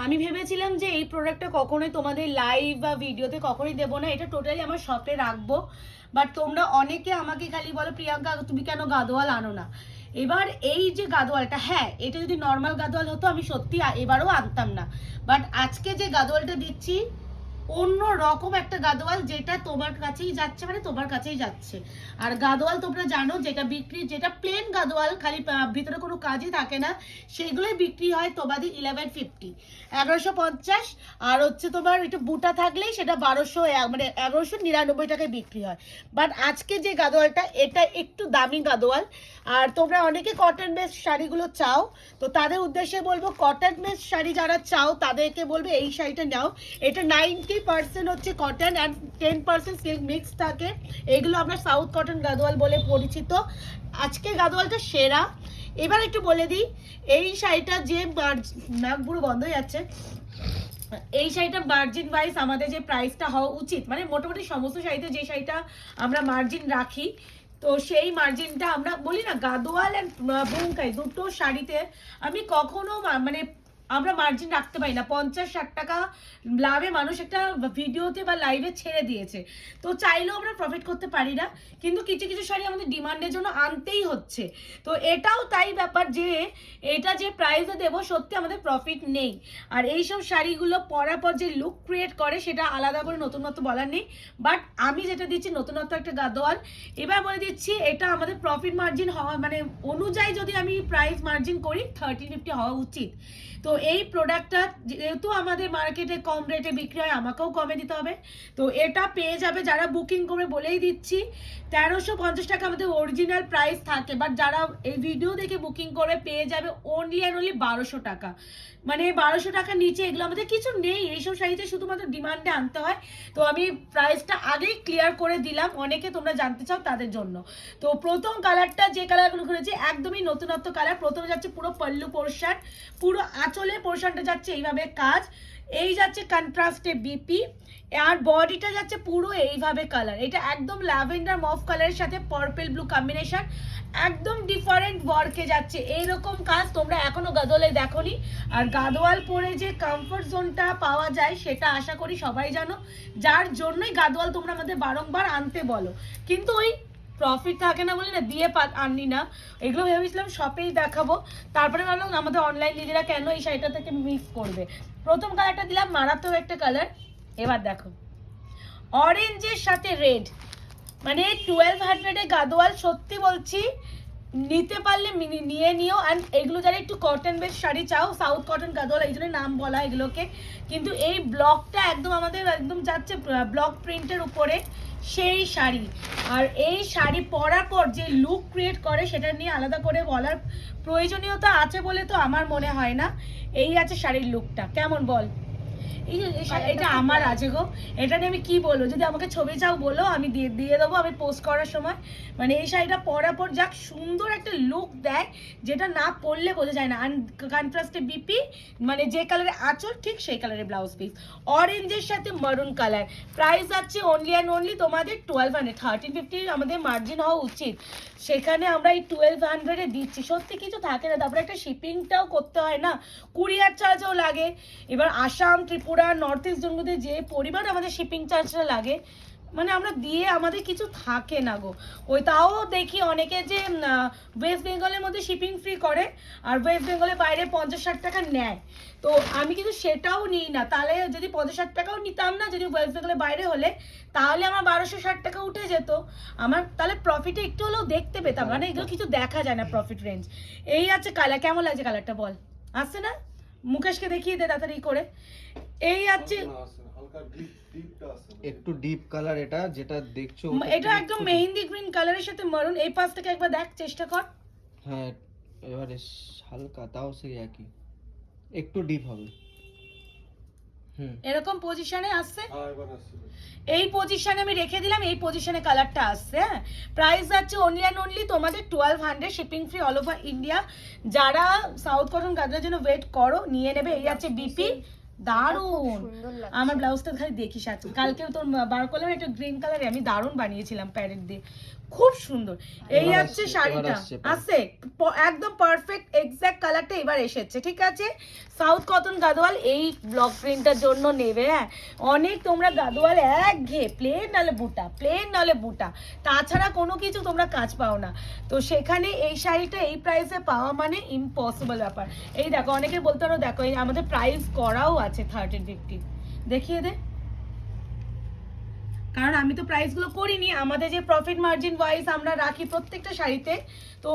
আমি ভেবেছিলাম যে এই প্রোডাক্টটা কখনোই তোমাদের লাইভ বা ভিডিওতে কখনোই দেবো না, এটা টোটালি আমার শপে রাখবো। বাট তোমরা অনেকে আমাকে খালি বলো প্রিয়াঙ্কা তুমি কেন গাদোয়াল আনো না। এবার এই যে গাদোয়ালটা, হ্যাঁ এটা যদি নর্মাল গাদোয়াল হতো আমি সত্যি এবারও আনতাম না, বাট আজকে যে গাদোয়ালটা দিচ্ছি অন্য রকম একটা গাদোয়াল, যেটা তোমার কাছেই যাচ্ছে, মানে তোমার কাছেই যাচ্ছে। আর গাদোয়াল তোমরা জানো যেটা বিক্রি, যেটা প্লেন গাদোয়াল খালি ভিতরে কোনো কাজই থাকে না, সেগুলোই বিক্রি হয় তোমাদের 1150, 1150। আর হচ্ছে তোমার একটু বুটা থাকলেই সেটা 1200, মানে 1199 টাকায় বিক্রি হয়। বাট আজকে যে গাদোয়ালটা এটা একটু দামি গাদোয়াল। আর তোমরা অনেকে কটন বেস শাড়িগুলো চাও, তো তাদের উদ্দেশ্যে বলবো কটন বেস শাড়ি যারা চাও তাদেরকে বলবে এই শাড়িটা নাও। এটা 90% হচ্ছে কটন অ্যান্ড 10% সিল্ক মিক্স থাকে। এগুলো আমরা সাউথ কটন গাদোয়াল বলে পরিচিত। আজকে গাদোয়ালটা সেরা। এবার একটু বলে দিই এই শাড়িটা যে নাক পুরো বন্ধ হয়ে যাচ্ছে, এই শাড়িটা মার্জিন ওয়াইজ আমাদের যে প্রাইসটা হওয়া উচিত, মানে মোটামুটি সমস্ত শাড়িতে যে শাড়িটা আমরা মার্জিন রাখি, তো সেই মার্জিনটা আমরা বলি না গাদোয়াল অ্যান্ড বোমকাই দুটো শাড়িতে আমি কখনো মানে আমরা মার্জিন রাখতে পারি না। 50-60 টাকা লাভে মানুষ একটা ভিডিওতে বা লাইভে ছেড়ে দিয়েছে, তো চাইলেও আমরা প্রফিট করতে পারি না। কিন্তু কিছু কিছু শাড়ি আমাদের ডিমান্ডের জন্য আনতেই হচ্ছে। তো এটাও তাই ব্যাপার যে এটা যে প্রাইসে দেবো সত্যি আমাদের প্রফিট নেই। আর এইসব শাড়িগুলো পরার পর যে লুক ক্রিয়েট করে সেটা আলাদা করে নতুনত্ব বলার নেই। বাট আমি যেটা দিচ্ছি নতুনত্ব একটা গাদোয়াল। এবার বলে দিচ্ছি এটা আমাদের প্রফিট মার্জিন হওয়া মানে অনুযায়ী যদি আমি প্রাইস মার্জিন করি 1350 হওয়া উচিত। তো এই প্রোডাক্টটা যেহেতু আমাদের মার্কেটে কম রেটে বিক্রি হয় আমাকেও কমে দিতে হবে। তো এটা পেয়ে যাবে যারা বুকিং করে, বলেই দিচ্ছি 1350 টাকা আমাদের অরিজিনাল প্রাইস থাকে, বাট যারা এই ভিডিও দেখে বুকিং করে পেয়ে যাবে অনলি অ্যান্ড অনলি 1200 টাকা। মানে 1200 টাকার নিচে এগুলো আমাদের কিছু নেই, এইসব শাড়িতে শুধুমাত্র ডিমান্ডে আনতে হয়। তো আমি প্রাইসটা আগেই ক্লিয়ার করে দিলাম, অনেকে তোমরা জানতে চাও তাদের জন্য। তো প্রথম কালারটা যে কালারগুলো করেছি একদমই নতুনত্ব কালার। প্রথমে যাচ্ছে পুরো পল্লু পোর্শন, পুরো আঁচলের পোর্শনটা যাচ্ছে এইভাবে কাজ, এই যাচ্ছে কন্ট্রাস্টে বিপি, আর বডিটা যাচ্ছে পুরো এইভাবে কালার। এটা একদম ল্যাভেন্ডার মফ কালারের সাথে পার্পল ব্লু কম্বিনেশন, একদম ডিফারেন্ট ওয়ার্কে যাচ্ছে। এইরকম কাজ তোমরা এখনো গাদোয়ালে দেখোনি। আর গাদোয়াল পরে যে কমফর্ট জোনটা পাওয়া যায় সেটা আশা করি সবাই জানো, যার জন্যই গাদোয়াল তোমরা আমাদের বারংবার আনতে বলো। কিন্তু ওই প্রফিট থাকে না বলে না দিয়ে আননি না, এগুলো ভেবেছিলাম শপেই দেখাবো। তারপরে ভাবলাম আমাদের অনলাইন দিদিরা কেন এই শাড়িটা থেকে মিস করবে। প্রথম কালারটা দিলাম মারাত্মক একটা কালার। এবার দেখো অরেঞ্জের সাথে রেড, মানে 1200 গাদোয়াল সত্যি বলছি নিতে পারলে নিয়ে নিও। অ্যান্ড এগুলো যারা একটু কটন বেস শাড়ি চাও, সাউথ কটন গাদোয়াল এই জন্য নাম বলা এগুলোকে। কিন্তু এই ব্লকটা একদম আমাদের একদম যাচ্ছে ব্লক প্রিন্টের উপরে সেই শাড়ি। আর এই শাড়ি পরার পর যে লুক ক্রিয়েট করে সেটা নিয়ে আলাদা করে বলার প্রয়োজনীয়তা আছে বলে তো আমার মনে হয় না। এই আছে শাড়ির লুকটা, কেমন বল? এটা আমার আছে গো, এটা নিয়ে আমি কি বলবো, যদি আমাকে ছবি চাও বলো আমি দিয়ে দেবো আমি পোস্ট করার সময়। মানে এই শাড়িটা পরার পর যাক সুন্দর একটা লুক দেয়, যেটা না পরলে বোঝা যায় না। আর কন্ট্রাস্টে বিপি, মানে যে কালারে আঁচল ঠিক সেই কালারে ব্লাউজ পিস, অরেঞ্জের সাথে মারুন কালার। প্রাইস যাচ্ছে অনলি অ্যান্ড অনলি তোমাদের 1200, 1350 আমাদের মার্জিন হওয়া উচিত, সেখানে আমরা এই 1200-এ দিচ্ছি। সত্যি কিছু থাকে না, তারপরে একটা শিপিংটাও করতে হয় না, কুরিয়ার চার্জও লাগে। এবার আসাম, ত্রিপুরা, নর্থ ইস্ট জঙ্গুতে যে পরিমাণ আমাদের শিপিং চার্জটা লাগে, মানে আমরা দিয়ে আমাদের কিছু থাকে না গো। ওই তাও দেখি অনেকে যে ওয়েস্ট বেঙ্গলের মধ্যে শিপিং ফ্রি করে আর ওয়েস্ট বেঙ্গলের বাইরে 50-60 টাকা নেয়। তো আমি কিন্তু সেটাও নিই না। তাহলে যদি 50-60 টাকাও নিতাম না, যদি ওয়েস্ট বেঙ্গলের বাইরে হলে, তাহলে আমার 1260 টাকা উঠে যেত। আমার তাহলে প্রফিটে একটু হলেও দেখতে পেতাম, মানে এগুলো কিছু দেখা যায় না প্রফিট রেঞ্জ। এই আছে কালার, কেমন লাগছে কালারটা বল? আসছে না? মুকেশকে দেখিয়ে দে তাড়াতাড়ি করে। এই আছে একটু ডিপ কালার, এটা যেটা দেখছো এটা একদম মেহেন্দি গ্রিন কালারের সাথে মারুন। এই পাশ থেকে একবার দেখ, চেষ্টা কর। হ্যাঁ এবারে হালকা, তাও সেই একই, একটু ডিপ হবে। এরকম পজিশনে আসছে, এই পজিশনে আমি রেখে দিলাম, এই পজিশনে কালারটা আসছে। হ্যাঁ প্রাইস যাচ্ছে অনলি অ্যান্ড অনলি তোমাদের 1200, shipping free all over India. যারা সাউথ কটন গাদরার জন্য ওয়েট করো নিয়ে নেবে। এই আছে বিপি, দারুণ। সুন্দর লাগছে। আমার ব্লাউজটা খালি দেখিস আজ কালকেও তোর বার করলাম একটা গ্রিন কালারে, আমি দারুণ বানিয়েছিলাম প্যারেট দিয়ে, খুব সুন্দর। এই এবার হচ্ছে আসছে, শাড়িটা, এবার আসছে। আসছে একদম পারফেক্ট এক্সাক্ট কালারটা এবার এসেছে, ঠিক আছে। সাউথ কটন গাদোয়াল এই ব্লক প্রিন্টটার জন্য নেবে। হ্যাঁ, অনেক তোমরা গাদোয়াল একঘেয়ে প্লেন নালে বুটা, প্লেন নালে বুটা, তাছাড়া কোনো কিছু তোমরা কাজ পাও না। তো সেখানে এই শাড়িটা এই প্রাইসে পাওয়া মানে ইম্পসিবল ব্যাপার। এই দেখো, অনেকে বলতে পারো দেখো এই আমাদের প্রাইস করাও আছে 1350, দেখিয়ে দে। কারণ আমি তো প্রাইসগুলো করিনি, আমাদের যে প্রফিট মার্জিন ওয়াইজ আমরা রাখি প্রত্যেকটা শাড়িতে, তো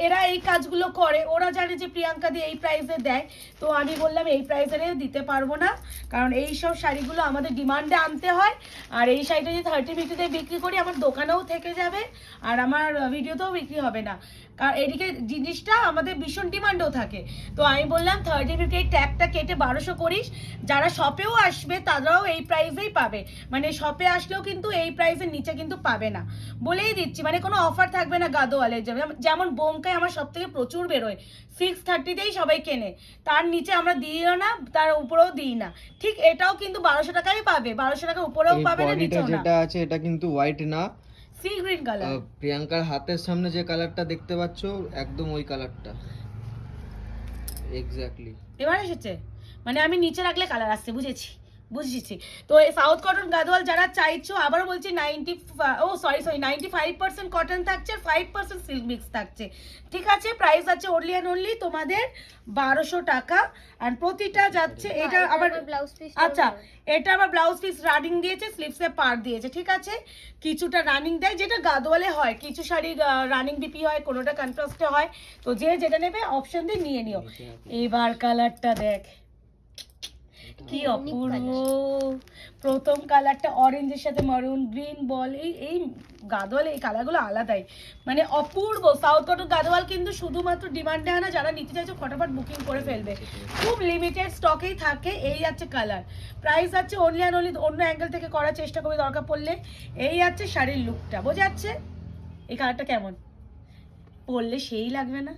এরা এই কাজগুলো করে, ওরা জানে যে প্রিয়াঙ্কা দিয়ে এই প্রাইসে দেয়, তো আমি বললাম এই প্রাইসে দিতে পারবো না, কারণ এই সব শাড়িগুলো আমাদের ডিমান্ডে আনতে হয়। আর এই শাড়িটা যদি 30-50 বিক্রি করি আমার দোকানেও থেকে যাবে আর আমার ভিডিওতেও বিক্রি হবে না, কারণ এদিকে জিনিসটা আমাদের ভীষণ ডিমান্ডও থাকে। তো আমি বললাম 30-50 এই ট্যাগটা কেটে 1200 করিস, যারা শপেও আসবে তারাও এই প্রাইসেই পাবে, মানে শপে আসলেও কিন্তু এই প্রাইসের নিচে কিন্তু পাবে না, বলেই দিচ্ছি। মানে কোনো অফার থাকবে না গাদোয়ালে, যেমন বোমকাই আমার সব থেকে প্রচুর বেরোয়, 630তেই সবাই কেনে, তার নিচে আমরা দিইও না, তার উপরেও দিই না, ঠিক এটাও কিন্তু 1200 টাকাই পাবে, 1200 টাকার উপরেও এই পাবে না, বডিটা নিচেও না। যেটা আছে এটা কিন্তু হোয়াইট না, সি গ্রিন কালার। প্রিয়াঙ্কার হাতের সামনে যে কালারটা দেখতে পাচ্ছ একদম ওই কালারটা এক্স্যাক্টলি। এবার এসেছে, মানে আমি নিচে রাখলে কালার আসছে, বুঝেছি। তো এই সাউথ কটন গাদোয়াল যারা চাইছো, আবারও বলছি 95% কটন থাকছে, 5% সিল্ক মিক্স থাকছে, ঠিক আছে। প্রাইস আছে অনলি অ্যান্ড অনলি তোমাদের 1200 টাকা। আর প্রতিটা যাচ্ছে, এটা আবার ব্লাউজ পিস। আচ্ছা, এটা আবার ব্লাউজ পিস রানিং দিয়েছে, স্লিভসে পার দিয়েছে, ঠিক আছে। কিছুটা রানিং দেয়, যেটা গাদোয়ালে হয়, কিছু শাড়ি রানিং বিপি হয়, কোনোটা কন্ট্রাস্টে হয়, তো যে যেটা নেবে অপশন দিয়ে নিয়ে নিও। এবার কালারটা দেখ কি অপূর্ব, প্রথম কালারটা অরেঞ্জের সাথে মারুন গ্রিন বল, এই গাদোয়াল এই কালারগুলো আলাদাই, মানে অপূর্ব। সাউথ কটন গাদোয়াল কিন্তু শুধুমাত্র ডিমান্ডে আনা, যারা নিতে চাইছো ফটাফট বুকিং করে ফেলবে, খুব লিমিটেড স্টকেই থাকে। এই আছে কালার, প্রাইস আছে অনলি অ্যান্ড অনলি, অন্য অ্যাঙ্গেল থেকে করার চেষ্টা করবে দরকার পড়লে। এই আছে শাড়ির লুকটা, বোঝা যাচ্ছে এই কালারটা কেমন পরলে সেই লাগবে না,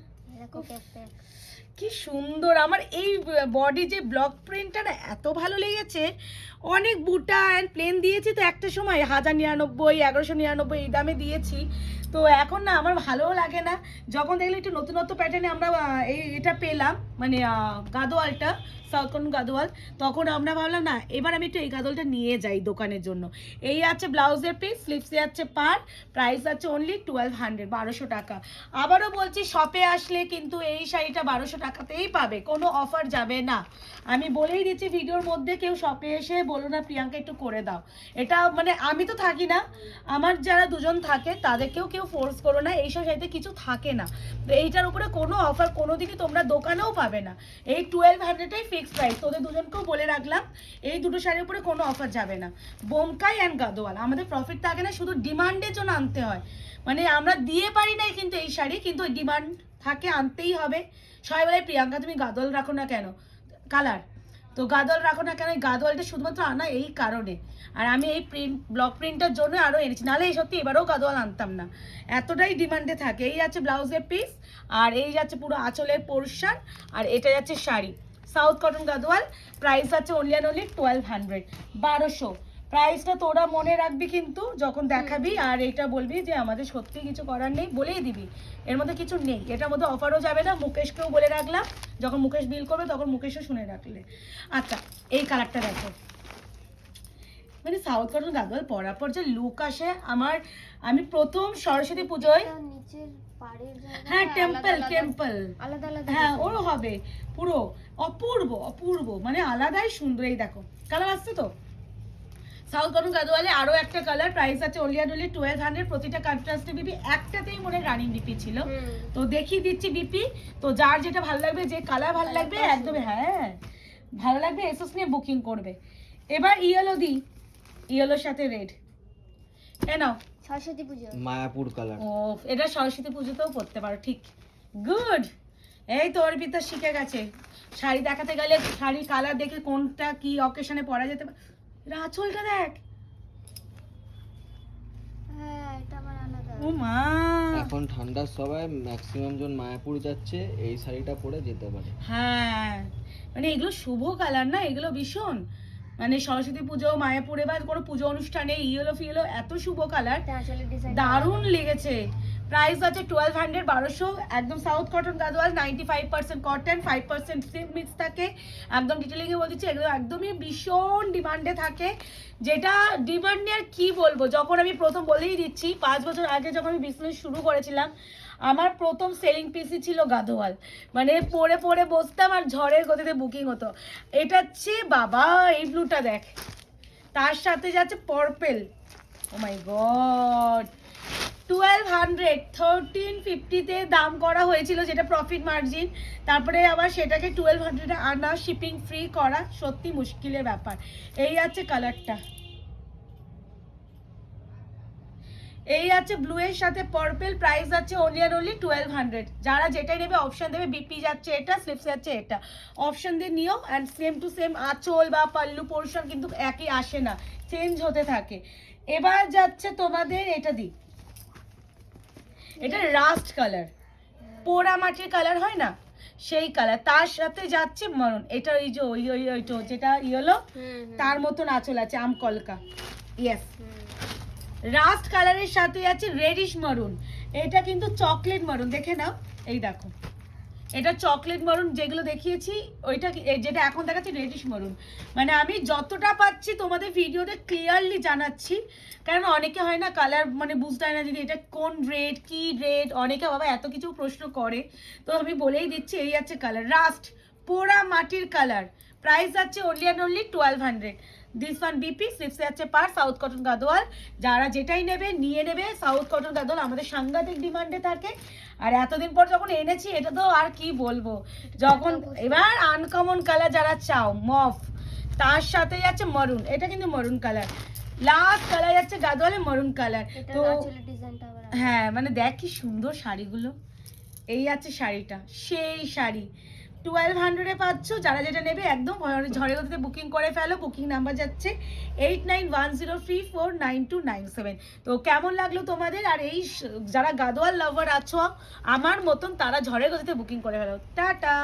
কি সুন্দর। আমার এই বডি যে ব্লক প্রিন্টটা না এত ভালো লেগেছে, অনেক বুটা অ্যান্ড প্লেন দিয়েছি তো একটা সময় 1099, 1199 এই দামে দিয়েছি, তো এখন না আমার ভালোও লাগে না। যখন দেখলাম একটু নতুনত্ব প্যাটার্নে আমরা এটা পেলাম, মানে গাদোয়ালটা, সাউথ কটন গাদোয়াল, তখন আমরা ভাবলাম না এবার আমি একটু এই গাদোয়ালটা নিয়ে যাই দোকানের জন্য। এই আছে ব্লাউজের পিস, স্লিভসে আছে পার, প্রাইস আছে অনলি 1200, 1200 টাকা। আবারও বলছি শপে আসলে কিন্তু এই শাড়িটা 1200 টাকাতেই পাবে, কোনো অফার যাবে না। আমি বলেই দিচ্ছি ভিডিওর মধ্যে, কেউ শপে এসে বলো না প্রিয়াঙ্কা একটু করে দাও, এটা মানে আমি তো থাকি না, আমার যারা দুজন থাকে তাদেরকেও কেউ ফোর্স করো না, এইসব শাড়িতে কিছু থাকে না। তো এইটার উপরে কোনো অফার কোনোদিনই তোমরা দোকানেও পাবে না, এই 1200টাই ফিক্সড প্রাইস। তোদের দুজনকেও বলে রাখলাম, এই দুটো শাড়ির উপরে কোনো অফার যাবে না। বোমকাই অ্যান্ড গাদোয়াল আমাদের প্রফিট থাকে না, শুধু ডিমান্ডের জন্য আনতে হয়, মানে আমরা দিয়ে পারি না কিন্তু এই শাড়ি, কিন্তু ডিমান্ড থাকে, আনতেই হবে। সবাই বলে প্রিয়াঙ্কা তুমি গাদোয়াল রাখো না কেন, কালার তো গাদোয়াল রাখো না কেন, এই গাদোয়ালটা শুধুমাত্র আনা এই কারণে। আর আমি এই ব্লক প্রিন্টের জন্য আরও এনেছি, নাহলে এই সত্যি এবারেও গাদোয়াল আনতাম না, এতটাই ডিমান্ডে থাকে। এই যাচ্ছে ব্লাউজের পিস, আর এই যাচ্ছে পুরো আঁচলের পোর্শন, আর এটা যাচ্ছে sari. South cotton Gadwal, price আছে অনলি অ্যান্ড অনলি 1200, 1200 প্রাইসটা তোরা মনে রাখবি কিন্তু যখন দেখাবি, আর এটা বলবি যে আমাদের সত্যি কিছু করার নেই, বলেই দিবি এর মধ্যে কিছু নেই, এটার মধ্যে অফারও যাবে না। মুকেশকেও বলে রাখলাম, যখন মুকেশ বিল করবে তখন মুকেশও শুনে রাখলে। আচ্ছা, এই কালারটা দেখো, মানে সাউথ কটন গাদোয়াল পরার পর যে লুক আসে আমার, আমি প্রথম সরস্বতী পুজোয়, নিচের পাড়ের জায়গা, হ্যাঁ টেম্পল আলাদা আলাদা, হ্যাঁ ওরও হবে, পুরো অপূর্ব অপূর্ব, মানে আলাদাই সুন্দর। এই দেখো কালার আসছে তো সাউথ কটন গাদোয়ালে আরো একটা কালার, প্রাইস আছে অনলি অ্যান্ড অনলি 1200, প্রতিটা কন্ট্রাস্টে বিপি, একটাতেই মনে রানিং বিপি ছিল, তো দেখিয়ে দিচ্ছি বিপি। তো যার যেটা ভালো লাগবে, যে কালার ভালো লাগবে একদম, হ্যাঁ ভালো লাগবে এসএস নিয়ে বুকিং করবে। এবার ইয়েলো দি, ইয়েলোর সাথে রেড, কেন সরস্বতী পুজো মায়াপুর কালার, ও এটা সরস্বতী পুজোতেও পরতে পারো, ঠিক গুড। এই তো অর্পিতা শিখে গেছে, শাড়ি দেখাতে গেলে শাড়ি কালার দেখে কোনটা কি অকেশনে পরা যেতে পারে। আঁচলটা দেখ, হ্যাঁ এটা আমার আলাদা। ও মা, এখন ঠান্ডার সময় ম্যাক্সিমাম জন মায়াপুর যাচ্ছে, এই শাড়িটা পরে যেতে পারে। হ্যাঁ মানে এগুলো শুভ কালার না, এগুলো ভীষণ মানে সরস্বতী পুজো, মায়াপুরে বা কোনো পুজো অনুষ্ঠানে ইয়েলো ফিয়েলো এত শুভ কালার, এটা আঁচলের ডিজাইন দারুণ লেগেছে। প্রাইস আছে 1200, 1200, একদম south cotton Gadwal, 95% cotton, 5% silk mix থাকে। একদম ডিটেলিংয়ে বলছি, এগুলো একদমই ভীষণ ডিমান্ডে থাকে। যেটা ডিমান্ড নিয়ে আর কি বলবো, যখন আমি প্রথম বলেই দিচ্ছি 5 বছর আগে যখন আমি বিজনেস শুরু করেছিলাম, আমার প্রথম সেলিং পিসই ছিল গাদোয়াল। মানে পরে পরে বসতাম আর ঝড়ের গতিতে বুকিং হতো। এটা হচ্ছে বাবা, এই ব্লুটা দেখ, তার সাথে যাচ্ছে পার্পেল। ও মাই গড, 1200, 1350-তে দাম করা হয়েছিল, যেটা প্রফিট মার্জিন। তারপরে আবার সেটাকে 1200-এ আনা, শিপিং ফ্রি করা সত্যি মুশকিলের ব্যাপার। এই আছে কালারটা, এই আছে ব্লু এর সাথে পার্পল। প্রাইস আছে অনলি আর অনলি 1200। যারা যেটাই নেবে অপশন দেবে, বিপি যাচ্ছে এটা, স্লিপস যাচ্ছে এটা, অপশন দিয়ে নিও। অ্যান্ড সেম টু সেম আঁচল বা পাল্লু পোর্শন কিন্তু একই আসে না, চেঞ্জ হতে থাকে। এবার যাচ্ছে তোমাদের এটা দিই, এটা রাস্ট কালার, পোড়া মাটির কালার হয় না সেই কালার, তার সাথে যাচ্ছে মরুন। এটা ওই যে ওই ওই ওইটা যেটা ইয়েলো তার মতন আঁচল আছে, আম কলকা। ইয়েস, রাস্ট কালারের সাথে আছে রেডিশ মারুন। এটা কিন্তু চকলেট মারুন, দেখে নাও, এই দেখো এটা চকলেট মারুন, যেগুলো দেখিয়েছি ওইটা যেটা এখন দেখাচ্ছি রেডিশ মারুন। মানে আমি যতটা পাচ্ছি তোমাদের ভিডিওতে ক্লিয়ারলি জানাচ্ছি, কারণ অনেকে হয় না কালার মানে বুঝতে হয় না যদি এটা কোন রেড কি রেড, অনেকে বাবা এত কিছু প্রশ্ন করে, তো আমি বলেই দিচ্ছি এই আছে কালার রাস্ট, পোড়া মাটির কালার। প্রাইস আছে only and only 1200। This one BP, স্লিপসে আছে পার, সাউথ কটন গাদোয়াল। যারা যেটাই নেবে নিয়ে নেবে, সাউথ কটন গাদোয়াল আমাদের সাংঘাতিক ডিমান্ডে থাকে। আর এতদিন পর যখন এনেছি, এটা তো আর কি বলবো, যখন এবার আনকমন কালার যারা চাও, মফ তার সাথে যাচ্ছে মরুন, এটা কিন্তু মরুন কালার, লাস্ট কালার যাচ্ছে গাদোয়ালে মরুন কালার। এটা তো আঁচলের ডিজাইনটা আবার আলাদা। হ্যাঁ মানে দেখ কি সুন্দর শাড়িগুলো। এই আছে শাড়িটা, সেই শাড়ি 1200-এ পাচ্ছ। যারা যেটা নেবে একদম ঝড়ের গতিতে বুকিং করে ফেলো। বুকিং নাম্বার যাচ্ছে 8910349297। তো কেমন লাগলো তোমাদের? আর এই যারা গাদোয়াল লাভার আছো আমার মতন, তারা ঝড়ের গতিতে বুকিং করে ফেলো। টাটা।